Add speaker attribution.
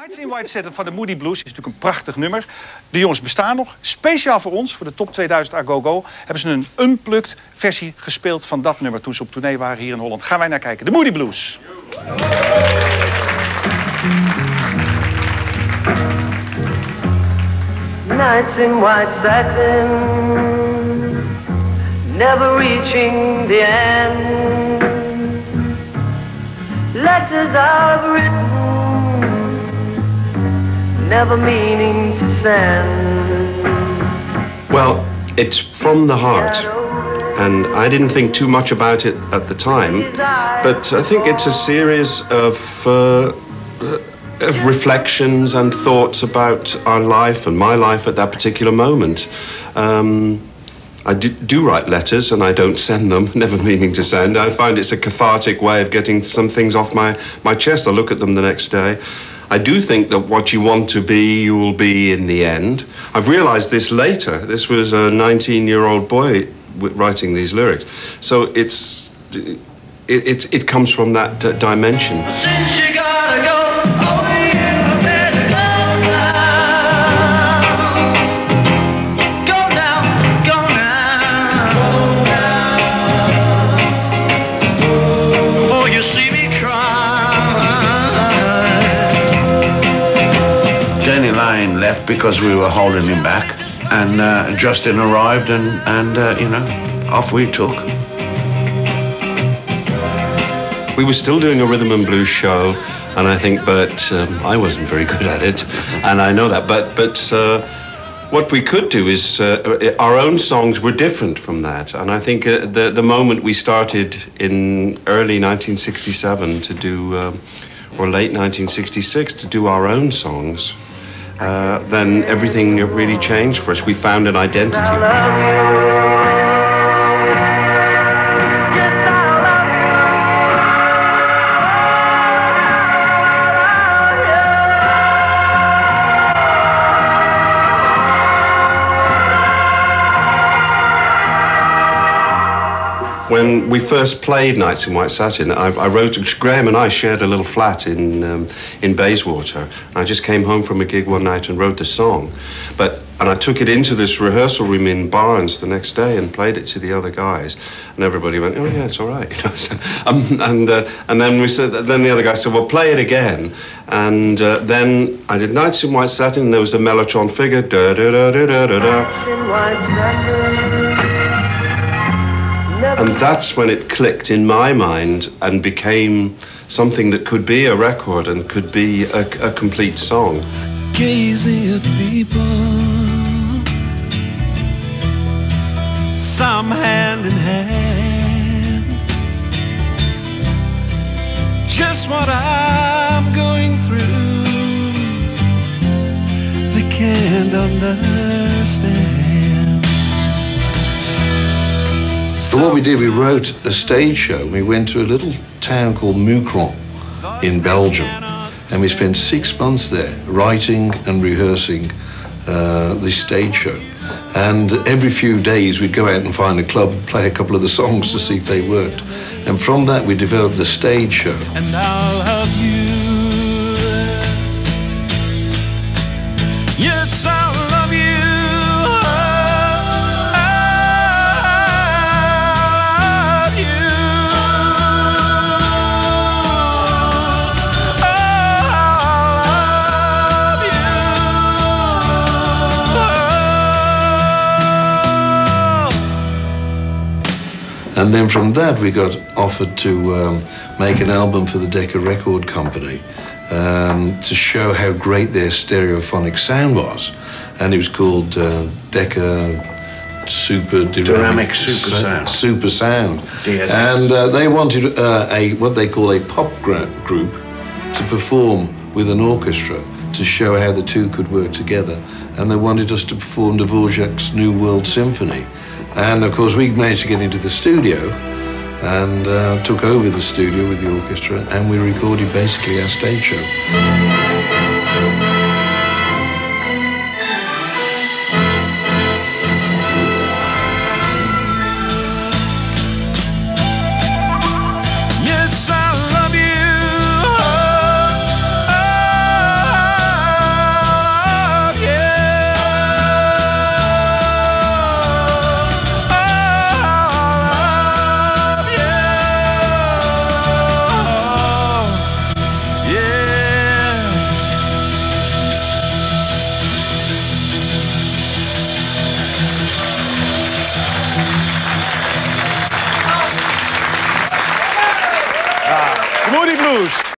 Speaker 1: Nights in White Satin van de Moody Blues is natuurlijk een prachtig nummer. De jongens bestaan nog. Speciaal voor ons, voor de Top 2000 A Go Go, hebben ze een unplugged versie gespeeld van dat nummer toen ze op tournee waren hier in Holland. Gaan wij naar kijken. De Moody Blues.
Speaker 2: Nights in white satin, never reaching the end. Letters I've written, never meaning to send.
Speaker 3: Well, it's from the heart, and I didn't think too much about it at the time, but I think it's a series of reflections and thoughts about our life and my life at that particular moment. I do write letters and I don't send them, never meaning to send. I find it's a cathartic way of getting some things off my chest. I look at them the next day. I do think that what you want to be, you will be in the end. I've realized this later. This was a 19-year-old boy writing these lyrics. So it comes from that dimension.
Speaker 2: Since you gotta go.
Speaker 4: Left because we were holding him back, and Justin arrived, and you know, off we took.
Speaker 3: We were still doing a rhythm and blues show, and I think, but I wasn't very good at it, and I know that. But what we could do is our own songs were different from that, and I think the moment we started in early 1967 to do, or late 1966 to do our own songs. Then everything really changed for us. We found an identity. When we first played Nights in White Satin, I wrote, Graham and I shared a little flat in Bayswater. I just came home from a gig one night and wrote the song. And I took it into this rehearsal room in Barnes the next day and played it to the other guys. And everybody went, oh yeah, it's all right. You know, so, and then then the other guy said, well, play it again. And then I did Nights in White Satin, and there was the mellotron figure, da da da da da da da. And that's when it clicked in my mind and became something that could be a record and could be a complete song.
Speaker 5: Gazing at people, some hand in hand, just what I'm going through, they can't understand.
Speaker 4: So what we did, we wrote a stage show. We went to a little town called Moucron in Belgium, and we spent 6 months there writing and rehearsing the stage show. And every few days we'd go out and find a club, play a couple of the songs to see if they worked. And from that we developed the stage show.
Speaker 5: And I'll have you. Yes, I'll love you.
Speaker 4: And then from that, we got offered to make an album for the Decca Record Company to show how great their stereophonic sound was. And it was called Decca Super
Speaker 3: Dynamic Super Sound.
Speaker 4: DSS. And they wanted what they call a pop group to perform with an orchestra to show how the two could work together. And they wanted us to perform Dvorak's New World Symphony. And of course we managed to get into the studio and took over the studio with the orchestra, and we recorded basically our stage show.
Speaker 5: Yes, I love you.
Speaker 1: Blues.